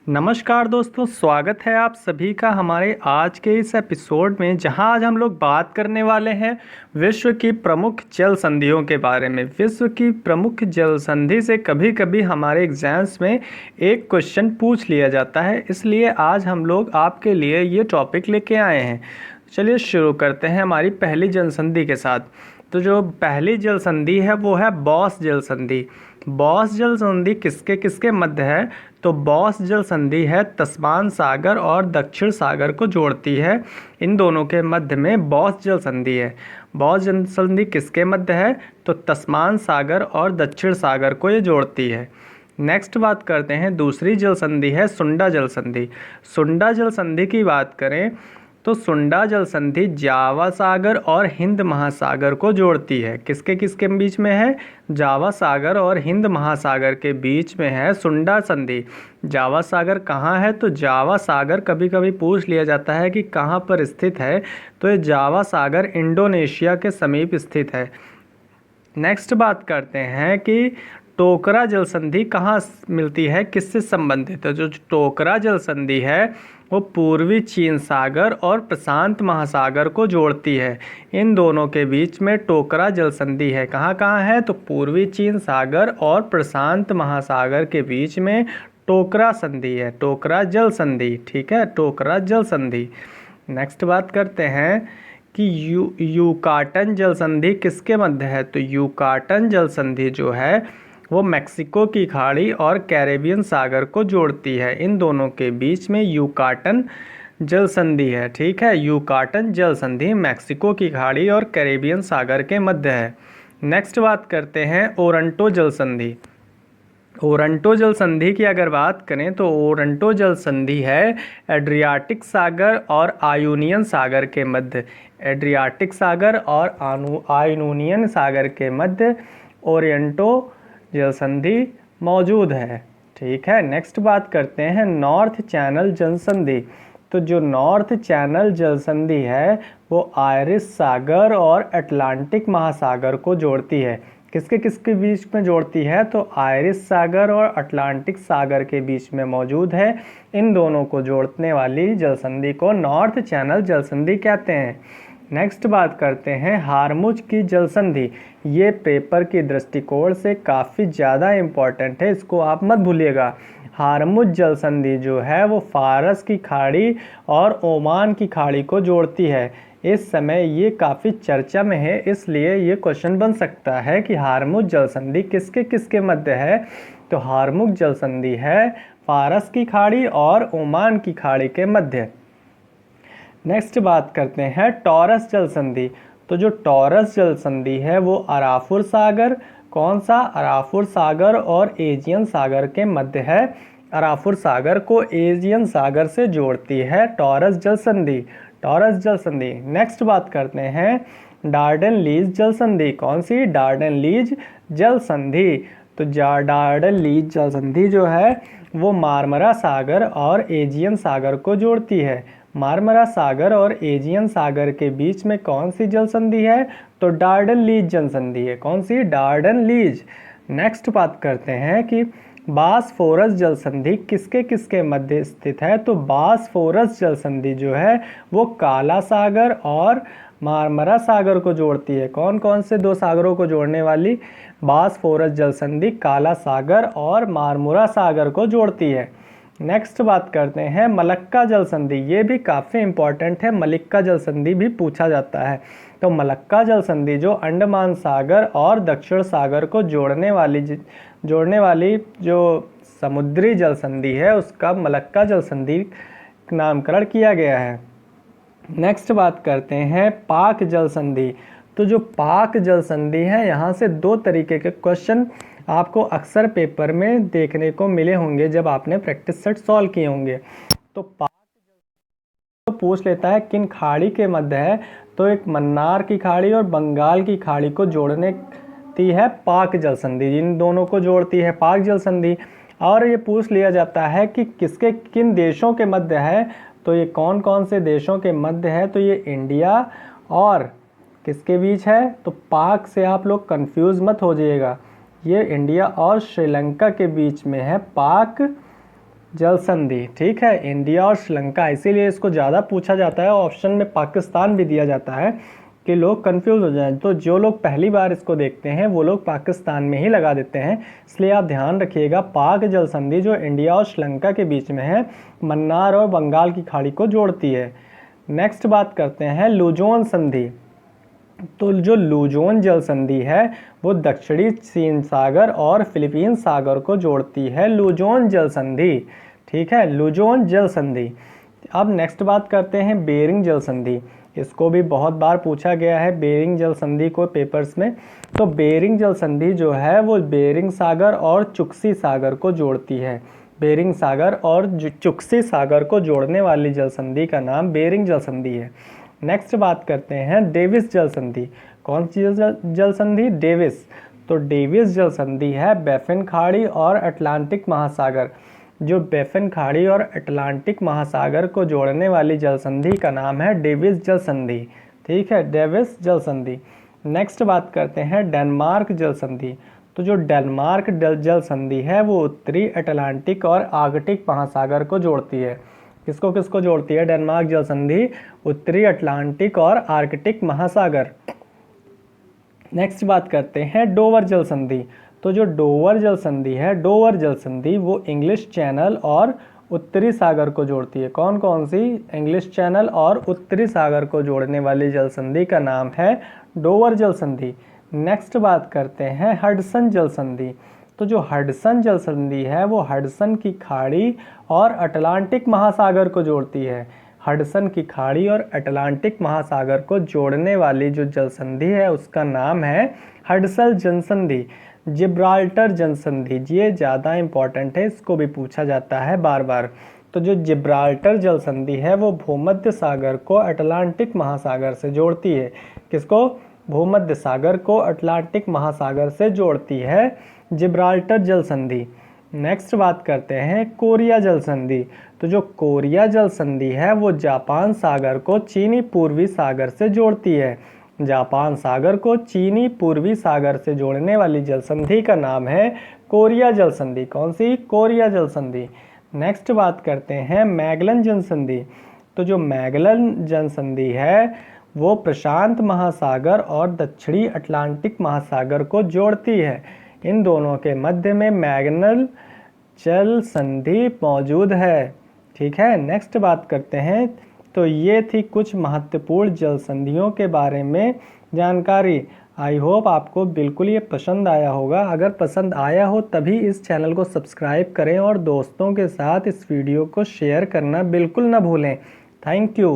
नमस्कार दोस्तों, स्वागत है आप सभी का हमारे आज के इस एपिसोड में, जहां आज हम लोग बात करने वाले हैं विश्व की प्रमुख जल संधियों के बारे में। विश्व की प्रमुख जल संधि से कभी कभी हमारे एग्जाम्स में एक क्वेश्चन पूछ लिया जाता है, इसलिए आज हम लोग आपके लिए ये टॉपिक लेके आए हैं। चलिए शुरू करते हैं हमारी पहली जल संधि के साथ। तो जो पहली जल संधि है वो है बॉस जल संधि। बॉस जल संधि किसके किसके मध्य है? तो बॉस जल संधि है तस्मान सागर और दक्षिण सागर को जोड़ती है। इन दोनों के मध्य में बॉस जल संधि है। बॉस जल संधि किसके मध्य है? तो तस्मान सागर और दक्षिण सागर को ये जोड़ती है। नेक्स्ट बात करते हैं, दूसरी जल संधि है सुंडा जल संधि। सुंडा जल संधि की बात करें तो सुंडा जल संधि जावा सागर और हिंद महासागर को जोड़ती है। किसके किसके बीच में है? जावा सागर और हिंद महासागर के बीच में है सुंडा संधि। जावा सागर कहाँ है? तो जावा सागर कभी कभी पूछ लिया जाता है कि कहाँ पर स्थित है, तो ये जावा सागर इंडोनेशिया के समीप स्थित है। नेक्स्ट बात करते हैं कि टोकरा जल संधि कहाँ मिलती है, किससे संबंधित है? जो टोकरा जल संधि है वो पूर्वी चीन सागर और प्रशांत महासागर को जोड़ती है। इन दोनों के बीच में टोकरा जल संधि है। कहाँ कहाँ है? तो पूर्वी चीन सागर और प्रशांत महासागर के बीच में टोकरा संधि है, टोकरा जल संधि। ठीक है, टोकरा जल संधि। नेक्स्ट बात करते हैं कि यूकाटन जल संधि किसके मध्य है? तो यूकाटन जल संधि जो है वो मैक्सिको की खाड़ी और कैरेबियन सागर को जोड़ती है। इन दोनों के बीच में यूकाटन जल संधि है। ठीक है, यूकाटन जल संधि मैक्सिको की खाड़ी और कैरेबियन सागर के मध्य है। नेक्स्ट बात करते हैं ओरंटो जल संधि। ओरंटो जल संधि की अगर बात करें तो ओरंटो जल संधि है एड्रियाटिक सागर और आयोनियन सागर के मध्य। एड्रियाटिक सागर और आयोनियन सागर के मध्य ओरंटो जल संधि मौजूद है। ठीक है, नेक्स्ट बात करते हैं नॉर्थ चैनल जल संधि। तो जो नॉर्थ चैनल जल संधि है वो आयरिश सागर और अटलांटिक महासागर को जोड़ती है। किसके किसके बीच में जोड़ती है? तो आयरिश सागर और अटलांटिक सागर के बीच में मौजूद है। इन दोनों को जोड़ने वाली जल संधि को नॉर्थ चैनल जल संधि कहते हैं। नेक्स्ट बात करते हैं हारमुज की जल संधि। ये पेपर की दृष्टिकोण से काफ़ी ज़्यादा इम्पॉर्टेंट है, इसको आप मत भूलिएगा। हारमुज जल संधि जो है वो फारस की खाड़ी और ओमान की खाड़ी को जोड़ती है। इस समय ये काफ़ी चर्चा में है, इसलिए ये क्वेश्चन बन सकता है कि हारमुज जल संधि किसके किसके मध्य है? तो हारमुज जल संधि है फारस की खाड़ी और ओमान की खाड़ी के मध्य। नेक्स्ट बात करते हैं टॉरस जल संधि। तो जो टॉरस जल संधि है वो अराफुर सागर, कौन सा? अराफुर सागर और एजियन सागर के मध्य है। अराफुर सागर को एजियन सागर से जोड़ती है टॉरस जल संधि। टॉरस जल संधि। नेक्स्ट बात करते हैं डार्डन लीज जल संधि। कौन सी? डार्डन लीज जल संधि। तो डार्डन लीज जल संधि जो है वो मार्मरा सागर और एजियन सागर को जोड़ती है। मार्मरा सागर और एजियन सागर के बीच में कौन सी जल संधि है? तो डार्डन लीज जल संधि है। कौन सी? Darden lease. नेक्स्ट बात करते हैं कि बासफोरस जल संधि किसके किसके मध्य स्थित है? तो बासफोरस जल संधि जो है वो काला सागर और मार्मरा सागर को जोड़ती है। कौन कौन से दो सागरों को जोड़ने वाली बासफोरस जल संधि काला सागर और मार्मरा सागर को जोड़ती है। नेक्स्ट बात करते हैं मलक्का जल संधि। ये भी काफ़ी इम्पॉर्टेंट है, मलक्का जल संधि भी पूछा जाता है। तो मलक्का जल संधि जो अंडमान सागर और दक्षिण सागर को जोड़ने वाली जो समुद्री जल संधि है उसका मलक्का जल संधि नामकरण किया गया है। नेक्स्ट बात करते हैं पाक जल संधि। तो जो पाक जल संधि है यहाँ से दो तरीके के क्वेश्चन आपको अक्सर पेपर में देखने को मिले होंगे जब आपने प्रैक्टिस सेट सॉल्व किए होंगे। तो पाक तो पूछ लेता है किन खाड़ी के मध्य है? तो एक मन्नार की खाड़ी और बंगाल की खाड़ी को जोड़ने ती है पाक जल संधि। इन दोनों को जोड़ती है पाक जल संधि। और ये पूछ लिया जाता है कि किसके किन देशों के मध्य है? तो ये कौन कौन से देशों के मध्य है? तो ये इंडिया और किसके बीच है? तो पाक से आप लोग कंफ्यूज मत हो जाइएगा, ये इंडिया और श्रीलंका के बीच में है पाक जल संधि, ठीक है, इंडिया और श्रीलंका, इसीलिए इसको ज़्यादा पूछा जाता है। ऑप्शन में पाकिस्तान भी दिया जाता है कि लोग कंफ्यूज हो जाएं, तो जो लोग पहली बार इसको देखते हैं वो लोग पाकिस्तान में ही लगा देते हैं, इसलिए आप ध्यान रखिएगा। पाक जल संधि जो इंडिया और श्रीलंका के बीच में है, मन्नार और बंगाल की खाड़ी को जोड़ती है। नेक्स्ट बात करते हैं लुजोन संधि। तो जो लुजोन जल संधि है वो दक्षिणी चीन सागर और फिलीपींस सागर को जोड़ती है, लुजोन जल संधि, ठीक है, लुजोन जल संधि। अब नेक्स्ट बात करते हैं बेरिंग जल संधि। इसको भी बहुत बार पूछा गया है बेरिंग जल संधि को पेपर्स में। तो बेरिंग जल संधि जो है वो बेरिंग सागर और चुक्सी सागर को जोड़ती है। बेरिंग सागर और चुक्सी सागर को जोड़ने वाली जल संधि का नाम बेरिंग जल संधि है। नेक्स्ट बात करते हैं डेविस जल संधि। कौन सी जल संधि? डेविस। तो डेविस जल संधि है बैफिन खाड़ी और अटलांटिक महासागर, जो बैफिन खाड़ी और अटलांटिक महासागर को जोड़ने वाली जल संधि का नाम है डेविस जल संधि, ठीक है, डेविस जल संधि। नेक्स्ट बात करते हैं डेनमार्क जल संधि। तो जो डेनमार्क जल संधि है वो उत्तरी अटलांटिक और आर्कटिक महासागर को जोड़ती है। किसको किसको जोड़ती है डेनमार्क जल संधि? उत्तरी अटलांटिक और आर्कटिक महासागर। नेक्स्ट बात करते हैं डोवर जल संधि। तो जो डोवर जल संधि है, डोवर जल संधि वो इंग्लिश चैनल और उत्तरी सागर को जोड़ती है। कौन कौन सी? इंग्लिश चैनल और उत्तरी सागर को जोड़ने वाली जल संधि का नाम है डोवर जल संधि। नेक्स्ट बात करते हैं हडसन जल संधि। तो जो हडसन जल संधि है वो हडसन की खाड़ी और अटलांटिक महासागर को जोड़ती है। हडसन की खाड़ी और अटलांटिक महासागर को जोड़ने वाली जो जल संधि है उसका नाम है हडसन जल संधि। जिब्राल्टर जल संधि, ये ज़्यादा इंपॉर्टेंट है, इसको भी पूछा जाता है बार बार। तो जो जिब्राल्टर जल संधि है वो भूमध्य सागर को अटलांटिक महासागर से जोड़ती है। किसको? भूमध्य सागर को अटलांटिक महासागर से जोड़ती है जिब्राल्टर जल संधि। नेक्स्ट बात करते हैं कोरिया जल संधि। तो जो कोरिया जल संधि है वो जापान सागर को चीनी पूर्वी सागर से जोड़ती है। जापान सागर को चीनी पूर्वी सागर से जोड़ने वाली जल संधि का नाम है कोरिया जल संधि। कौन सी? कोरिया जल संधि। नेक्स्ट बात करते हैं मैगलन जल संधि। तो जो मैगलन जल संधि है वो प्रशांत महासागर और दक्षिणी अटलांटिक महासागर को जोड़ती है। इन दोनों के मध्य में मैगलन जल संधि मौजूद है, ठीक है। नेक्स्ट बात करते हैं, तो ये थी कुछ महत्वपूर्ण जल संधियों के बारे में जानकारी। आई होप आपको बिल्कुल ये पसंद आया होगा। अगर पसंद आया हो तभी इस चैनल को सब्सक्राइब करें और दोस्तों के साथ इस वीडियो को शेयर करना बिल्कुल ना भूलें। Thank you.